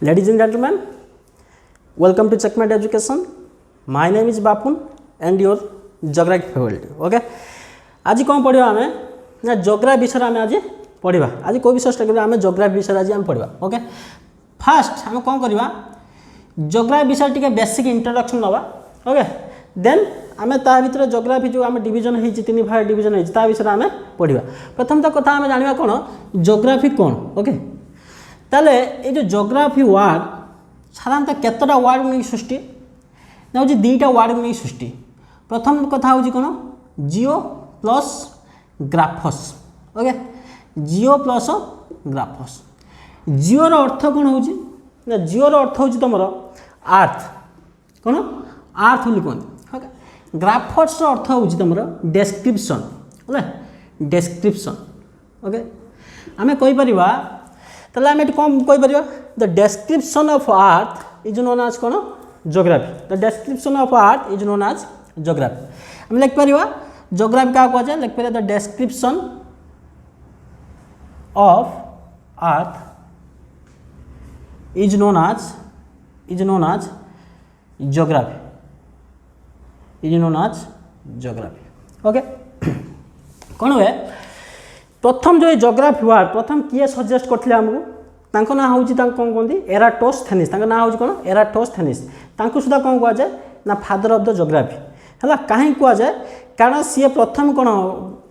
Ladies and gentlemen, welcome to Checkmate Education. My name is Bapun and your geography faculty. Okay. आज कौन पढ़ा आम ना geography विषय आम आज पढ़ा आज कोई विषय स्टार्ट आम जोग्राफी विषय आज आम पढ़ा. ओके फास्ट आम कौन करवा जोग्राफी विषय टी बेसिक इंट्रोडक्शन नवा. ओके देन आम ता भर जोग्राफी जो आम डिविजन होती तीन भाग डिविजन होती विषय आम पढ़ा. प्रथम तो कथा आम जाना कौन जोग्राफी कौन. ओके ताले ये जो जोग्राफी वार्ड साधारणतः केतटा वार्ड नहीं सृष्टि ना हूँ दुईटा वार्ड नहीं सृष्टि. प्रथम कथा हूँ कौन geo plus graphos. Okay geo plus graphos. जिओर अर्थ कौन हो ना जिओर अर्थ हूँ तुम आर्थ कौन आर्थ बोली कहते. ओके ग्राफस अर्थ हूँ तुम डेस्क्रिप्शन. Okay description. ओके आम कहीपर ताले आम कौन कहीपर the description of earth is known as कौन geography. The description of earth is known as geography. आम लिखिपर जोग्राफी क्या कहुए लिखिपर the description of earth is known as geography. Is known as geography. Okay कौन हुए प्रथम जो जोग्राफी वार्ड प्रथम किए सजेस्ट करते आमको ना हूँ कौन कहते एराटोस्थेनिस. ना हूँ कौन एराटोस्थेनिस. सुधा कौन कहुए ना फादर ऑफ द जोग्राफी है. कहीं कहुए कारण सी प्रथम कौन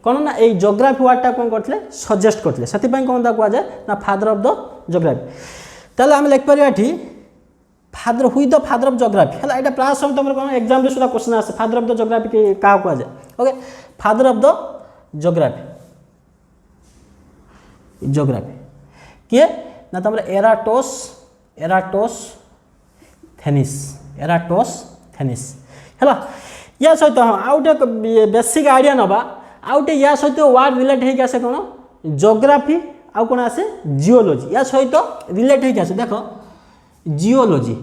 कौन ना ये जोग्राफी वार्डटा कौन करते सजेस्ट करते से कौन कहुए ना फादर ऑफ द जोग्राफी. ताल आम लिखिपर ये फादर हुई द फादर ऑफ जोग्राफी है. यहाँ प्राय सब तुम कौन एग्जाम सुधा क्वेश्चन आसे फादर ऑफ द जोग्राफी क्या कहुए. Okay father of the geography किए ना तुम एराटोस्थेनिस है. या सहित हाँ आउ गोटे बेसिक आइडिया नवा आउ गोटे या सहित वार्ड रिलेट होके आसे कौन जोग्राफी आउ कौन आसे जिओलोजी. या सहित रिलेट होके आसे देख जिओलोजी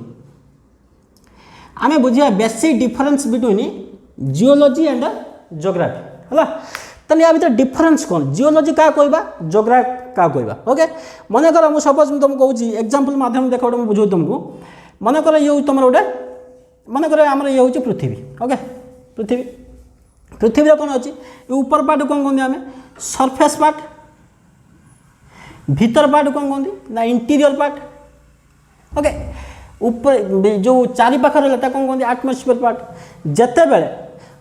आमे बुझिया basic difference between geology and geography है. ताले या भीतर डिफरेंस कौन जिओलोजी क्या कहवा जोग्राफी क्या कहवा. ओके मन कर मुझे सपोज तुमको कहूँ एग्जांपल माध्यम देख गोटे बुझे तुमको मन कर ये तुम गोटे मन कर आम ये हूँ पृथ्वी. ओके पृथ्वी कौन अच्छी ऊपर पार्ट कौन कहते आम सरफेस पार्ट भीतर पार्ट कौन कहते ना इंटीरियर पार्ट. ओके ऊपर जो चारि पाख रहा कौन कहते आटमोस्फियर पार्ट. जिते बड़े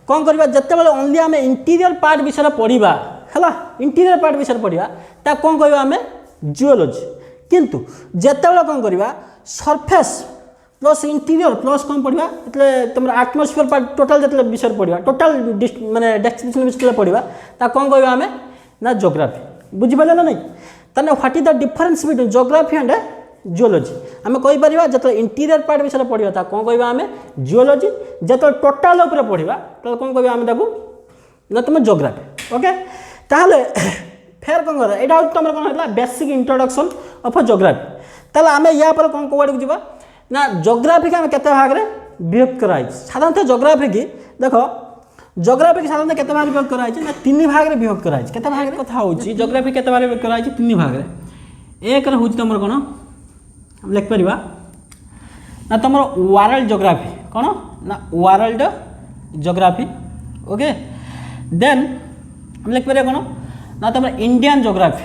कौन करवा जिते बड़े ओनली आम इंटीरियर पार्ट विषय पढ़ा है इंटीरियर पार्ट विषय पढ़ा ता कौन कहवा आम जिओलोजी. किंतु जिते कौन करवा सरफेस प्लस इंटीरियर प्लस कौन पढ़ा तुम आटमोस्फियर पार्ट टोटाल जो विषय पढ़ा टोटाल माने डेस्क्रिप्शन विषय पढ़ा ता कौन कहवा आम ना जोग्राफी. बुझिपारे ना नहीं ताने what is the difference between geography and geology. आम कहीपर जो इंटीरियर पार्ट विषय पढ़ा ता कौन कहवा आम जिओलोजी. जो टोटाल उपर पढ़ा तो कौन कहवा आम ताकू ना तुम जोग्राफी. ओके ताहले फेर कौन कर यहाँ तुम कौन है बेसिक इंट्रोडक्शन ऑफ जोग्राफी. ताहले आम या पर कौन कौड़ को जा ना जोग्राफी के आम केते भाग में विभक्त कराई. साधारणतः जोग्राफी की देख जोग्राफी की साधारणतः केते भाग विभक्त कराई ना तीन भाग में विभक्त कराई. केते भाग कथा हो जोग्राफी केते भाग विभक्त कराई तीन भाग में. एक हूँ तुम कौन लिखिपर ना तुम वर्ल्ड जोग्राफी कौन ना वर्ल्ड जोग्राफी. ओके देन हम लिखिपर कौन ना तुम इंडियन जोग्राफी.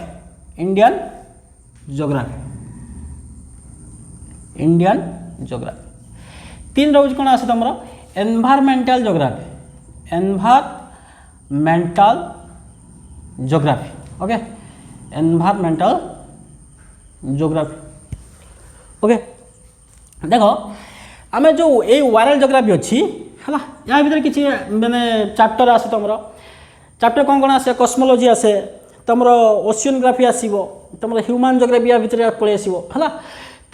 तीन रोज कौन आसे तुम environmental geography. Okay environmental geography. Okay देखो आम जो ये वर्ल्ड जोग्राफी अच्छी है या भर किसी मैंने चैप्टर आसे तुम चैप्टर कौन कौन आसे कस्मोलोजी आसे तुम ओशियोनोग्राफी आसो तुम ह्यूमन जोग्राफी या भर पलि आसो है.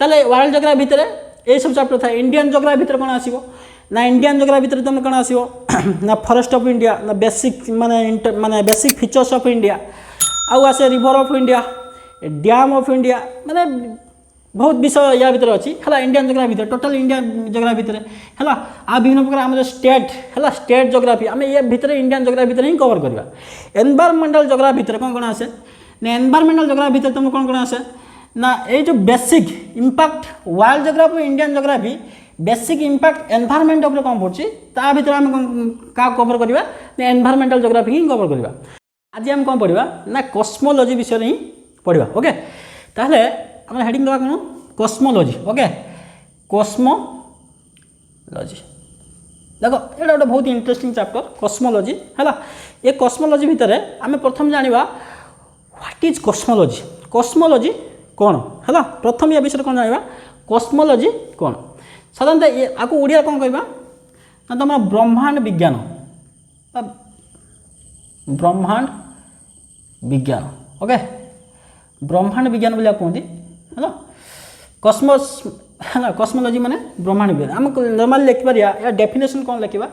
ताले वर्ल्ड जोग्राफी भितर ये सब चैप्टर था. इंडियन जोग्राफी भितर कौन आसो ना इंडियन जोग्राफी भितर तुम कौन आसो ना फॉरेस्ट ऑफ इंडिया ना बेसिक माने बेसिक फीचर्स ऑफ इंडिया आउ आसे river of India dam of India माने बहुत विषय या भर अच्छी है. इंडियन जोग्राफी भर टोटाल इंडियन जोग्राफी भर है आ विभिन्न प्रकार आम स्टेट है स्टेट जोग्राफी आम ये भर इंडियन जोग्राफी भर ही कवर करवा. एनवायरमेंटल जोग्राफी भर कौन कौन आसे ना एनवायरमेंटल जोग्राफी भर तुम कौन कौन आसे ना ये जो basic impact world geography Indian geography basic impact environment उपर कौन पड़ी ता भर आम क्या कवर करवा एनवायरमेंटल ज्योग्राफी ही कवर करवा आज आम कौन पढ़ा ना कस्मोलॉजी विषय ही पढ़ा ओके ताहले आम हेडिंग दवा कौन कस्मोलॉजी ओके कस्मोलॉजी देखो ये गोटे बहुत इंटरेस्टिंग चैप्टर कस्मोलॉजी है ये कस्मोलॉजी भितर आम प्रथम जाना व्हाट इज कस्मोलॉजी कस्मोलॉजी कौन है प्रथम ये विषय कौन जाना कस्मोलॉजी कौन साधारणतः ये आपको ओडिया कौन कहवा ना तुम ब्रह्मांड विज्ञान ब्रह्मांड विज्ञान ओके ब्रह्मांड विज्ञान बोलिया कहते है कस्मोस है ना कस्मोलॉजी माने ब्रह्मांड विज्ञान आम नॉर्मल लिखिपर या डेफिनेशन कौन लिखा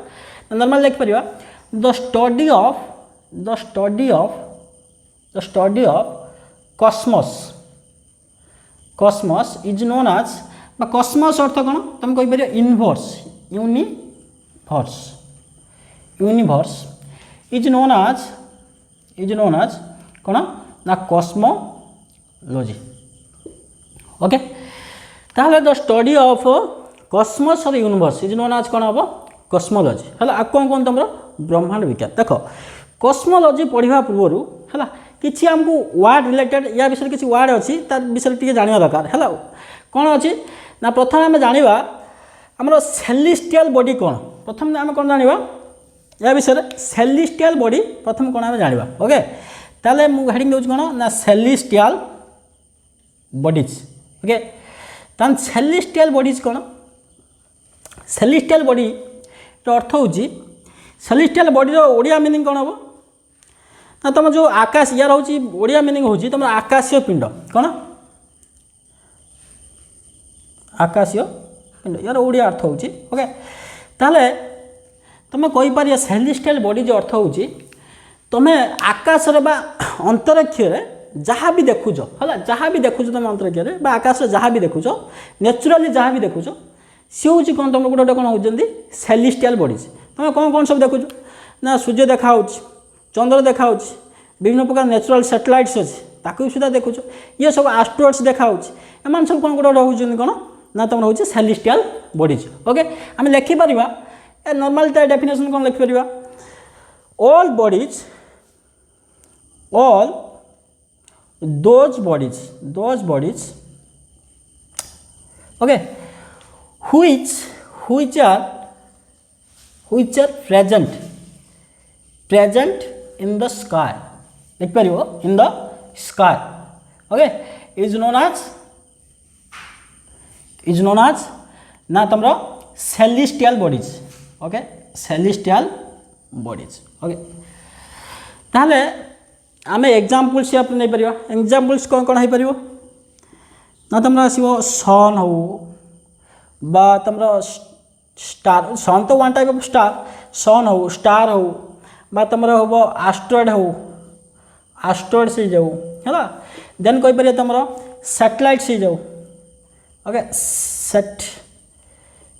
नॉर्मल लिखिपर the study of cosmos is known as cosmos अर्थ कौन तुम कहीपर यूनिवर्स इज नोन एज कौन ना कॉस्मोलॉजी ओके ताहले द स्टडी ऑफ कॉस्मोस और यूनिवर्स इज नोन एज कौन हम कॉस्मोलॉजी है आ कौन कौन तुम ब्रह्मांड विज्ञान देख कॉस्मोलॉजी पढ़ा पूर्व है किसी आमको वार्ड रिलेटेड या विषय किसी वार्ड अच्छी तार विषय टी जाना दरकार है कौन अच्छी ना प्रथम आम जाना आमर सेलिस्टियल बॉडी कौन प्रथम आम कौन जाना या विषय सेलिस्टियल बॉडी प्रथम कौन आम जाना ओके ताले हेडिंग दूसरी कौन ना सेलिस्टियल बॉडीज ओके तान सेलिस्टियल बॉडीज कौन सेलिस्टियल बॉडी अर्थ हूँ सेलिस्टियल बॉडी ओडिया मीनिंग कौन हम ना तुम जो आकाश यार हूँ ओडिया मीनिंग हूँ तुम आकाशीय पिंड कौन आकाशीय पिंड यार ओडिया अर्थ हूँ ओके ताले तुम कहीपर सेलिस्टियल बॉडी जो अर्थ हूँ तुम्हें आकाश अंतरिक्ष जहाँ भी देखुच है जहाँ भी देखुच तुम अंतरिक्ष आकाश जहाँ भी देखुच नेचुराली जहाँ भी देखुच सी हूँ कौन तुम गोटे कौन होती सेलिस्टियल बॉडीज तुम कौन कौन सब देखुच ना सूर्य देखा चंद्र देखा विभिन्न प्रकार नेचुरल सैटेलाइट्स अच्छे ताकू सुधा देखुच ये सब एस्ट्रॉइड्स देखा एम सब कौन गोटे होती कौन ना तुम हूँ सेलिस्टियल बॉडीज ओके आम लिखिपर नॉर्मल डेफिनेशन कौन लिखिपर all those bodies okay which are present in the sky लिख पारिबो in the sky okay is known as ना तुमरा celestial bodies okay celestial bodies okay ताहले आम एग्जाम्पल्स या नहीं पार एग्जाम्पल्स कौन कौन हो पार ना तुम आसो सन हो बा तुम स्टार सन तो वन टाइप ऑफ स्टार सन हो स्टार हो बा तुम हम एस्ट्रॉइड हो एस्ट्रॉइड्स हो जाऊ है देन कहीपर तुम सैटेलाइट्स हो जाऊ ओके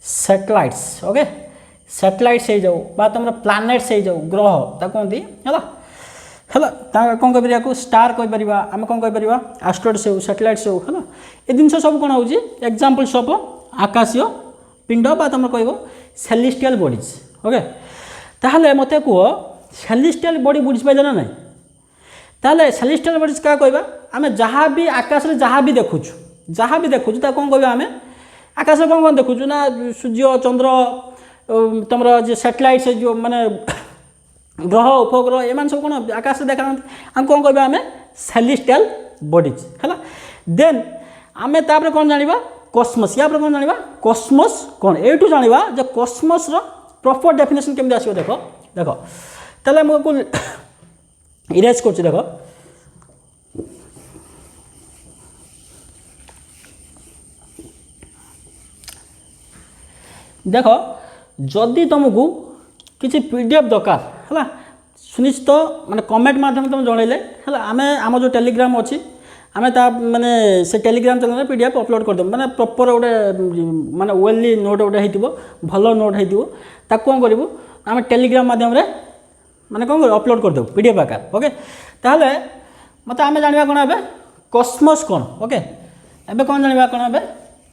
सैटेलाइट्स ओके सैटेलाइट्स हो जाऊ बा तुम प्लानेट्स हो जाऊ ग्रह ताको कहते है कौन कहीपर को स्टार कहीपर आम कौन कहीपर एस्ट्रॉइड्स हो सैटेलाइट्स हो है ये जिन सब कौन हो एग्जाम्पल्स ऑफ आकाशीय पिंड बा तुम कह सेलिस्टियल बॉडीज ओके ताहले मत कह सेलिस्टियल बॉडी बुझी पाइल ना ना ताहले सेलिस्टियल बॉडीज क्या कहवा आम जहाँ भी आकाश में जहाँ भी देखुचु कौन कह आम आकाश कौन कौन देखुचु ना सूर्य चंद्र तुम जो सैटेलाइट्स जो माने ग्रह उपग्रह एम सब कौन आकाश देखा आम कौन कह आम सेलिस्टियल बॉडीज है देन आम तापर कौन जाना कॉस्मोस या कौन जाना कॉस्मोस कौन एठू जाना जो कॉस्मोस प्रॉपर डेफिनेशन केमती आसो देख देख ताले मुझको इरेज कर देख देख जदि तुमको किसी पीडीएफ दरकार है सुनिश्चित माने कमेंट माध्यम तुम जनइले है आम आम जो टेलीग्राम अच्छी आम माने से टेलीग्राम चैनल पीडीएफ अपलोड करदेव माने प्रॉपर गोटे माने वेलली नोट गोटे हो भल नोट हो कौन करूँ आम टेलीग्राम माध्यम माने कौन कर अपलोड करदेव पीडीएफ आकार ओके ताहले मत आम जाना कौन ए कॉस्मोस कौन ओके एबे कौन जानिबा कोन एबे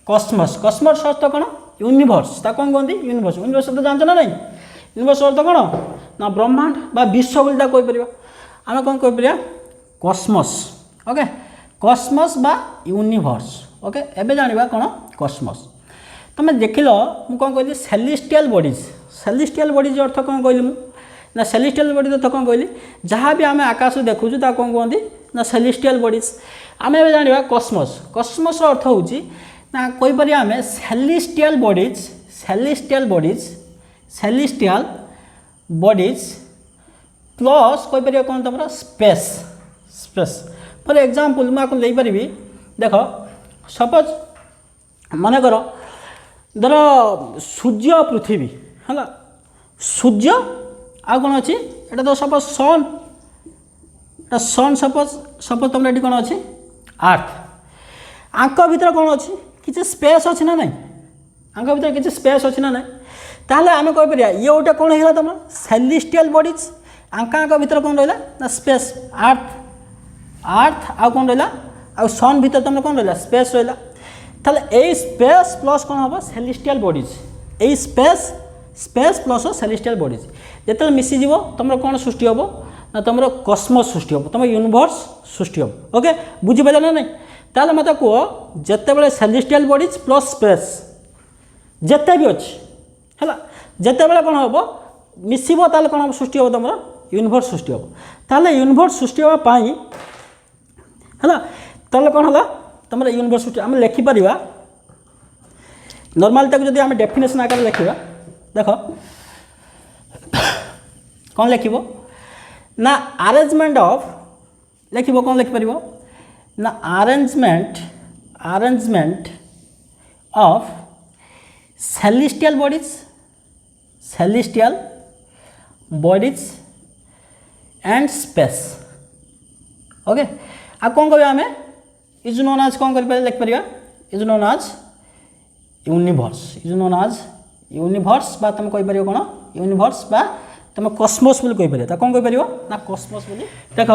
कॉस्मोस कॉस्मोस अर्थ कोन यूनिवर्स ता कोन कोंदी यूनिवर्स यूनिवर्स तो जानछ ना नहीं यूनिवर्स अर्थ कोन ना ब्रह्मांड बा विश्व बोलता कोइ परिबा आमे कोन कोइ परिबा कॉस्मोस ओके कॉस्मोस बा यूनिवर्स ओके एबे जानिबा कोन कॉस्मोस तुम देखिल मु कौन कहली सेलेस्टियल बॉडीज अर्थ कौन कहली मु ना सेलेस्टियल बॉडीज अर्थ कौन कहली जहाँ भी आम आकाश देखु कौन कहते ना सेलेस्टियल बॉडीज आम ए जाना कॉस्मोस कॉस्मोस अर्थ हूँ ना कहीपर आम सेलेस्टियल बॉडीज प्लस कहीपर कौन तुम स्पेस स्पेस फॉर एग्जांपल मुझे पारि देख सपोज मन कर धर सूर्य पृथ्वी है सूर्य आ कौन अच्छी एटा तो सपोज सन सन सपोज तुम ये कौन अच्छी आर्थ आंक भीतर कौन अच्छी किसी स्पेस अच्छी ना नहीं आंक भीतर किसी स्पेस अच्छी ना नहीं ताहले आम कहीपर ये गोटे कौन है तुम सेलेस्टियल बॉडीज आंक भीतर कौन रहा ना स्पेस आर्थ आ कौन रहा आ सन भीतर तुम कौन रहा स्पेस रहा ताहले ए स्पेस प्लस कौन हम सेलेस्टियल बॉडीज ए स्पेस प्लस सेलेस्टियल बॉडीज जिते मिसीज तुम कौन सृष्टि हम ना तुम कॉस्मोस सृष्टि हम तुम यूनिवर्स सृष्टि हम ओके बुझीपार ना नहीं ताहले मत कह जिते सेलेस्टियल बॉडीज प्लस स्पेस जिते भी अच्छी है जिते बड़े कौन हम मिसब ताल कौन हम सृष्टि हम तुम यूनिवर्स सृष्टि हम ताहले यूनिवर्स सृष्टि हाँपाई है ताहले कौन है तुम यूनिवर्स सृष्टि आम लिखिपर नॉर्मल तक जब आम डेफिनेशन आकार लिखा देख कौन लिख ना अरेंजमेंट ऑफ लिख कौन लिखिपर ना arrangement of celestial bodies and space okay आ कौन कह आम इज नोन आज कौन कर लिखिपर इज नोन आज यूनिवर्स बा तुम कहीपर कौन यूनिवर्स बा तुम कॉस्मोस बोली कहीपर कौन कहीपर ना कॉस्मोस बोली देख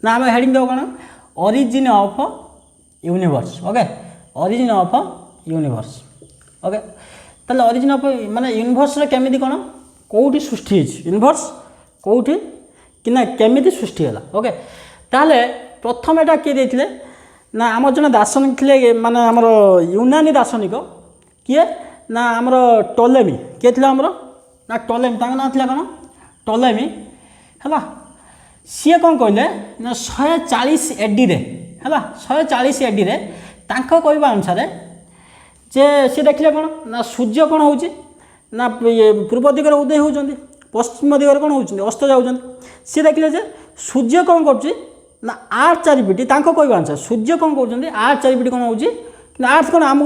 ना आम हेडिंग देव कौन origin of universe okay origin of universe okay ताले ओरिजिन ऑफ माने यूनिवर्स रे केमिति कौन कोठी सृष्टि यूनिवर्स कोठी कि ना केमिति सृष्टि है ओके ताले प्रथम एटा किए देथिले ना आम जन दार्शनिक थे माने आमर यूनानी दार्शनिक किए ना आमर टोलेमी किए थे आमर ना टोलेमी तांका ना थिला कौन टोलेमी है सी कौन कहले ना 140 एडी रे है 140 एडी रे तांका कहवा अनुसार जे सी देखिले कौन ना सूर्य कौन होची ना पूर्व दिगरे उदय होउचंदी पश्चिम दिगरे कौन होउचंदी अस्त जाउचंदी सी देखिले जे सूर्य कौन करची ना आर्थ चारिपिटी तांको कहवा अनुसार सूर्य कौन कहउचंदी आर्थ चारिपिटी कौन होची ना आर्थ कौन आम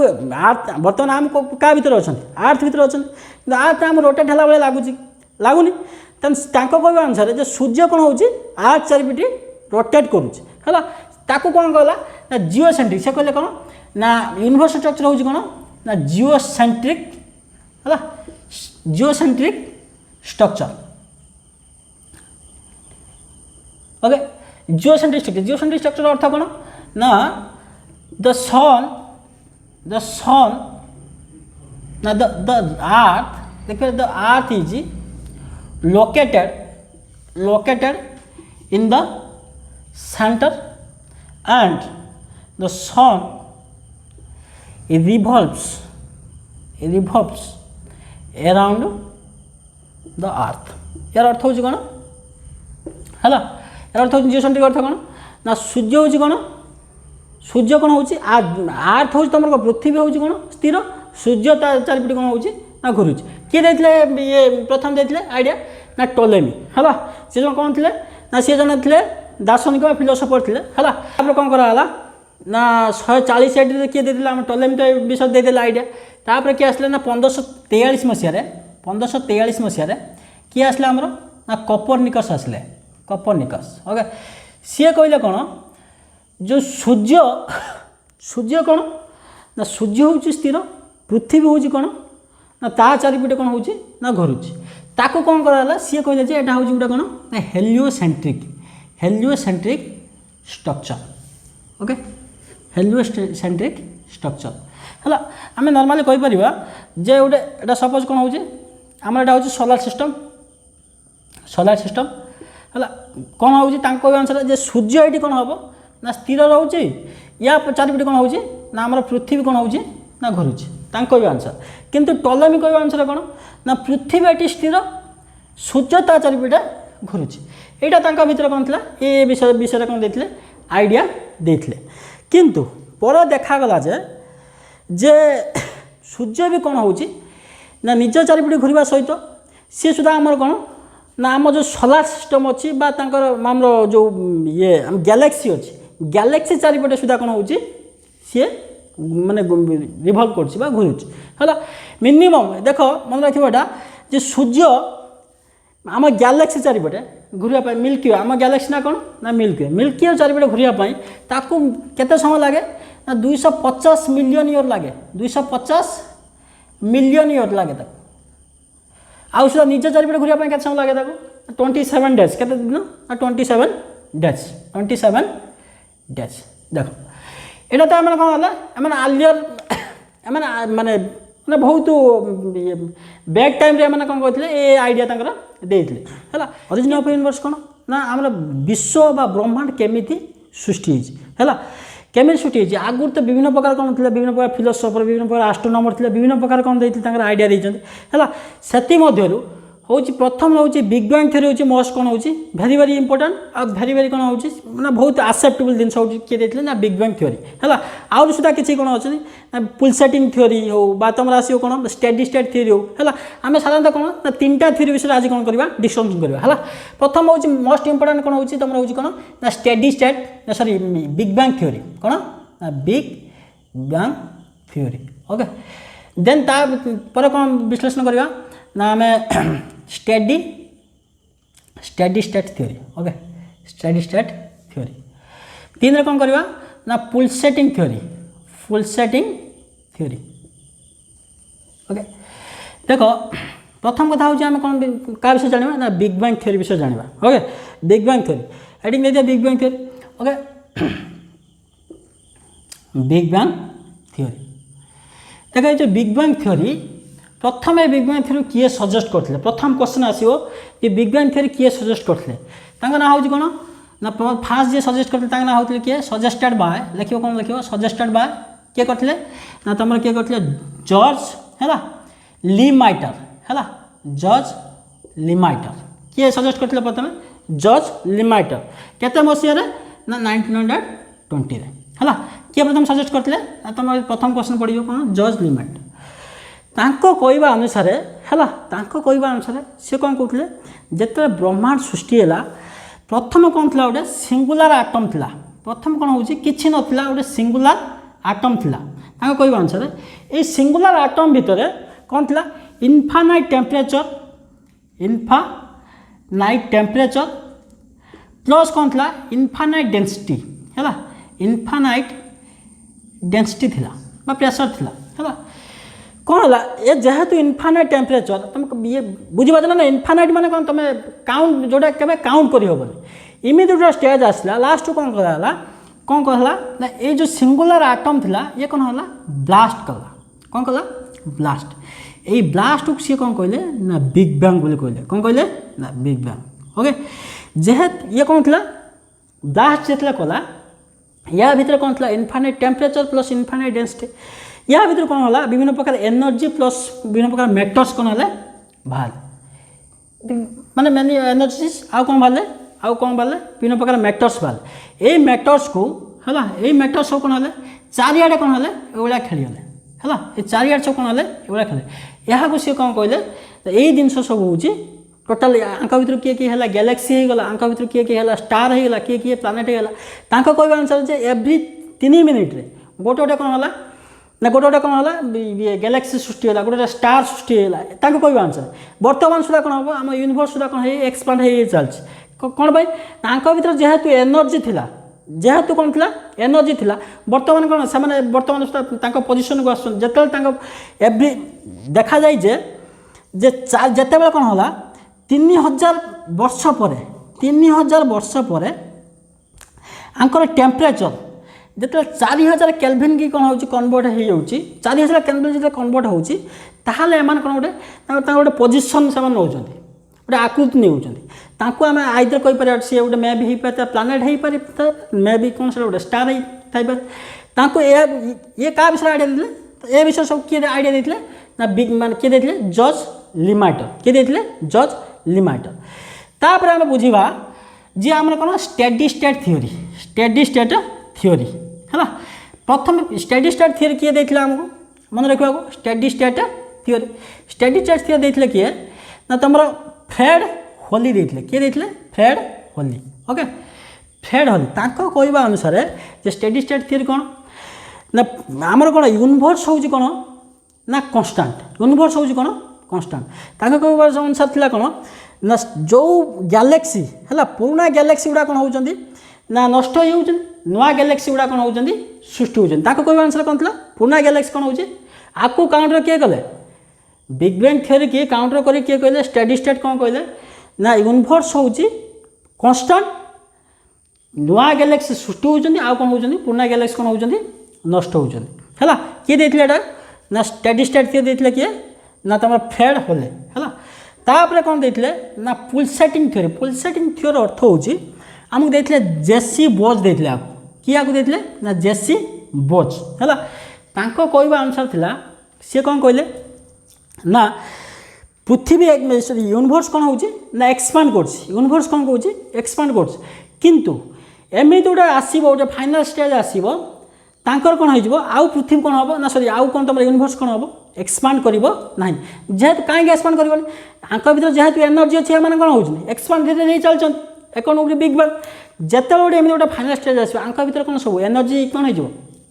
आर्थ बर्तमान आम क्या भीतर अच्छा आर्थ भीतर अच्छा आर्थ आम रोटेट है लगुच लगुनि तांको कहवा अनुसार जो सूर्य कौन होची आर्थ चारिपिटी रोटेट करुच्ची है ताकू कौन कहला ना जिओसेंट्रिक से कहले कौन ना यूनिवर्स स्ट्रक्चर होची कौन ना जिओसेंट्रिक है जिओसेंट्रिक स्ट्रक्चर ओके जिओसेंट्रिक स्ट्रक्चर अर्थ कौन ना द सन ना द अर्थ देखिए the earth is located in the center and the sun revolves around the earth यार अर्थ हूँ कौन है यार अर्थ हूँ जिओसेंट्रिक अर्थ कौन ना सूर्य हूँ कौन सूर्य कौन हूँ आर्थ हूँ तुम पृथ्वी हूँ कौन स्थिर सूर्य चारिपटी कौन हूँ ना घुरुच किए देते ये प्रथम देते आइडिया ना टोलेमी है सी जन कौन थे ना सी जन थे दार्शनिक फिलोसफर थे है कौन कराला ना 140 एडी किए देते आम टोलेमी तो विषय देदेल आइडिया तापर किए आसले ना 1543 मसीह किए आसले आमर ना कोपर्निकस आसले ओके सी कहले कौन जो सूर्य कौन ना सूर्य हूँ स्थिर पृथ्वी हूँ कौन ना ता चारिपटे कौन हूँ ना घुरुची ताको कौन कराला सी कहले जे एटा हूँ गोटे कौन ना heliocentric structure okay heliocentric structure है। आम नॉर्मली कहि परिबा जे गोटे एटा सपोज कौन होची आमर एटा होची सोलार सिस्टम है। कौन होची तांको अनुसार जे सूर्य एटी कौन हम ना स्थिर रोचे या चारिपटे कौन होची ना आमर पृथ्वी कौन होची ना घुरुची तांको अनुसार। किंतु टॉलेमी कहवा अनुसार कौन ना पृथ्वी एटी स्थिर सूर्य ता चारिपटे घुरुची। यहाँ तांका भितर कौन था ये विषय कौन देते आइडिया देते। किंतु पर देखागला जे सूर्य भी कौन होची ना निज चारिपटे घुरवा सहित सी सुधा आमर कौन ना आम जो सोलार सिस्टम अच्छी आमर जो ये गैलेक्सी अच्छी गैलेक्सी चारिपटे सुधा कौन होची सी माने रिभल्व कर घुरुची है। मिनिमम देख मन रखा जे सूर्य आम गैलेक्सी चारिपटे घुरवा मिल्की वे आम गैलेक्सी ना कौन ना मिल्की वे चारिपटे घुरवा ताकू केते समय लगे ना 250 मिलियन ईयर लगे 250 मिलियन ईयर लगे ताकू आउ सुधा निज चारिपटे घुरवा केते समय लगे ताकू 27 डेज केते दिन ना 27 डेज देख एटा तो आम कौन है आलियर माने ना बहुत बैक टाइम रे मैंने कौन कहते ये आइडिया देते है। ओरिजिन ऑफ यूनिवर्स कौन ना आम विश्व बा ब्रह्मांड केमिति सृष्टि है केमिति सृष्टि आगुरी तो विभिन्न प्रकार कौन थे विभिन्न प्रकार फिलोसोफर विभिन्न प्रकार एस्ट्रोनॉमर थे विभिन्न प्रकार कौन देते आइडिया देते है। हूँ प्रथम हूँ बिग बैंग थ्योरी हूँ मोस्ट कौन हूँ भेरी भेरी इंपोर्टेंट आ भेरी भेरी कौन हूँ मैंने बहुत एक्सेप्टेबल जिन हूँ किए देते ना बिग बैंग थ्योरी है। आउट सुधा किसी कौन अच्छे ना पुलसेटिंग थ्योरी हो तुम आसो कौन स्टेडी स्टेट थ्योरी हो है। आम साधारणतः कौन ना 3टा थ्योरी विषय आज कौन करवा डिस्कसन करवा है। प्रथम हूँ मोस्ट इंपोर्टेंट कौन हूँ तुम हूँ कौन ना steady state sorry big bang theory कौन ना big bang theory okay. Then तापर कौन विश्लेषण करवा ना आम steady state theory okay steady state theory. 3 रे कौन करवा ना पुलसेटिंग थ्योरी ओके। देख प्रथम कथा हूँ आम कौन क्या विषय जाना ना बिग बैंग थ्योरी विषय जाना okay. Big bang theory heading दे दिया big bang theory okay. Big bang theory देख ये जो बिग बैंग थ्योरी प्रथम बिग बैंग थ्योरी किए सजेस्ट करते प्रथम क्वेश्चन आसो कि बिग बैंग थ्योरी किए सजेस्ट करते ना हूँ कौन ना फास्ट जी सजेस्ट करते ना होते किए सजेस्टेड बाय लिख कौन लिख सजेस्टेड बाय किए करते ना तुम किए करते जॉर्ज है लीमाइटर है जॉर्ज लीमाइटर किए सजेस्ट करते प्रथम जॉर्ज लीमाइटर केते मसीह ना 1920 है किए प्रथम सजेस्ट करते तुम प्रथम क्वेश्चन पड़ो कौन जॉर्ज लीमाइटर तांको कहवा अनुसार है तांको कहवा अनुसार सी कौन कहते जिते ब्रह्मांड सृष्टि है प्रथम कौन था गोटे सिंगुलार आटम था प्रथम कौन हो कि नाला गोटे सिंगुलार आटम था कहवा अनुसार ये सिंगुलार आटम भितर कौन था इनफानाइट टेम्परेचर प्लस कौन था इनफानाइट डेंसिटी है इनफानाइट डेंसिटी थी प्रेशर थी है। कौन है ये जेहेतु इनफानाइट टेम्परेचर तुम ये बुझीपार ना इनफानाइट माने कौन तुम काउंट जोटा के काउंट कर इमिड जो स्टेज आसला लास्ट कौन कहला ना ये जो सिंगुलर आटम थिला ये कौन है ब्लास्ट कला कौन कला ब्लास्ट यही ब्लास्ट को सी कौन कहले ना बिग बैंग बोले कहले कौन कहले ना बिग बैंग ओके। जेहेतु ये कौन था ब्लास्ट जितने कला या भितर कौन था infinite temperature plus infinite density या भितर कौन है विभिन्न प्रकार एनर्जी प्लस विभिन्न प्रकार मैटर्स कौन है बाहर माने मेन एनर्जी आउ कौन बाहर विभिन्न प्रकार मैटर्स बाहर ये मैटर्स को है ये मैटर्स सब कौन है चारिआडे कौन है ये खेलीगले है ये चारिआडे सब कौन है ये खेले यहाँ सी कौन कहले यही जिन सब हूँ टोटाल आंक भर किए किए है गैलेक्सी होगा आंक भर किए किए है स्टार होगा किए किए प्लानेट होगा कहवा अनुसार एव्री 3 मिनिट रे गोटे गोटे कौन है ना गोटे गोटे कौन है गैलेक्सी सृष्टि है गोटे स्टार सृष्टि है कहवा अनुसार बर्तमान सुधा कौन हम आम यूनिवर्स सुधा कौन एक्सपांड हो चलती कौन भाई भर जेहेतु एनर्जी थिला जेहेतु कौन थी एनर्जी थिला बर्तमान कौन से बर्तमान सुधा पोजिशन को आसते एव्री देखा जाए जिते बड़े कौन है 3000 वर्ष पर 3000 वर्ष पर आंकर टेम्परेचर जिते 4000 केल्विन की कौन हो कन्वर्ट हो जाऊँगी 4000 केल्विन जो कन्वर्ट होती एम कौन गोटे गोटे पोजिशन से नौ गोटे आकृति नहीं आम आइदर कहीपर सी गोटे मे भी हो पारे प्लानेट हो पारे मे भी कौन से गोटे स्टार हो ये क्या विषय आइडिया देते ए विषय सब किए आइडिया देते ना बिग मान किए देते जॉर्ज लिमाटर किए देते जॉर्ज लिमाटर तापर आम बुझा जी आम कौन स्टेडी स्टेट थ्योरी है प्रथम स्टेडी स्टेट थ्योरी किए देते आमको मन रखा स्टेडी स्टेट थ्योरी देते किए ना तुम फ्रेड होली देते किए देते Fred Hoyle okay Fred Hoyle कहवा अनुसार जे स्टेडी स्टेट थ्योरी कौन ना आमर कौन यूनिवर्स हूँ कौन ना कन्स्टांट यूनिवर्स हूँ कौन कन्स्टांट कहवा अनुसार थी कौन ना जो गैलेक्सी है पुराना गैलेक्सी गुड़ा कौन होती ना नष्ट हो नुआ गैलेक्सी गुड़ा कौन होती सृष्टि होती कहवा अनुसार कौन था पुराना गैलेक्सी कौन होची आपको काउंटर किए कले बिग बैंग थ्योरी की काउंटर कर किए कहले स्टेडी स्टेट कौन कहले ना यूनिवर्स हूँ कन्स्टांट नुआ गैलेक्सी सृष्टि होती आउ कौन होती पुराना गैलेक्सी कौन होती नष्ट होती है किए देते ना स्टेडी स्टेट किए देते किए ना तुम फ्रेड होले है तापर कौन देते ना पुलसेटिंग थ्योरी अर्थ होची आमको देते जेसी बोज देते आपको किए आपको देते ना जेसी बोज है कहवा अनुसार थिला सी कौन कहले ना पृथ्वी यूनिवर्स कौन होची ना एक्सपांड यूनिवर्स कौन कौन एक्सपांड किंतु एमती गोटे आसो गोटे फाइनाल स्टेज आसो तांकर कौन हो आउ पृथ्वी कौन हम ना सॉरी आउ कौन तुम यूनिवर्स कौन हम एक्सपांड कर ना जेहेतु कहीं एक्सपांड कर भर जेहेतु एनर्जी अच्छी एम कौन हो एक्सपांड धीरे धीरे चलते कौन गोटे बिग बैंग जिते गोटे एमती गोटे फाइनाल स्टेज आसो भर कौन सब एनर्जी कौन हो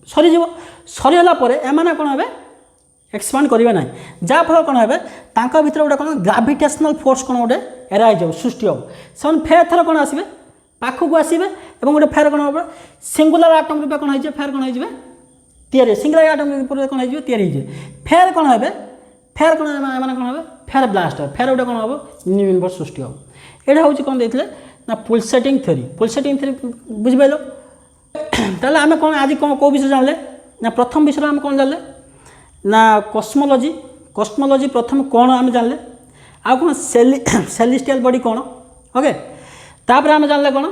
सरीज सरीगला एम कौन हे एक्सपांड करेंगे ना जहाँफल कौन हे भर गोटे कौन ग्राविटेशनल फोर्स कौन गोटे एराइज हो सृष्टि हम से फेर थर कौन आसवे पाखक आसवे और गोटे फेर कौन हम सिंगुलर आटम रूप कौन हो फेर कौन हो तैयारी सिंगुलर आटम रूप कौन हो तैयारी फेर कौन हे फेर कौन एम कौन हे फेर ब्लास्ट फेर गोटे कौन हम न्यू यूनिवर्स सृष्टि हम यहाँ हूँ कौन देते ना पुलसेटिंग थ्योरी बुझिपाल ताले आम कौन आज कौन कौ विषय जानले ना प्रथम विषय आम कौन जानले ना कस्मोलॉजी प्रथम कौन आम जानले आ कौन सेलेस्टियल बॉडी कौन ओके तापर आम जानले कौन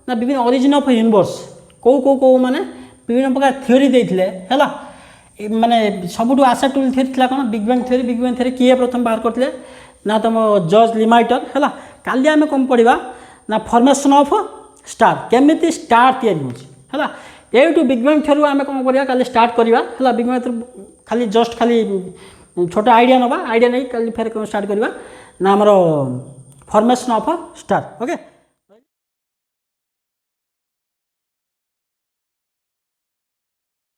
ना विभिन्न ओरिजिन ऑफ यूनिवर्स कौ माने विभिन्न प्रकार थ्योरी देते है माने सबुठ आसेप्टेबल थ्योरी थी कौन बिग बैंग थ्योरी किए प्रथम बाहर करते ना तुम जॉर्ज लिमाटर है काली आम कौन पढ़ा ना फॉर्मेशन ऑफ स्टार केमिति स्टार तैयारी होगा है ये बिग बैंग थ्योरी आम कौन करवा काली स्टार्ट करवा है बिग बैंग खाली जस्ट खाली छोटा आइडिया नवा आइडिया नहीं कल फेर स्टार्ट करवा ना आमर फॉर्मेशन ऑफ स्टार ओके।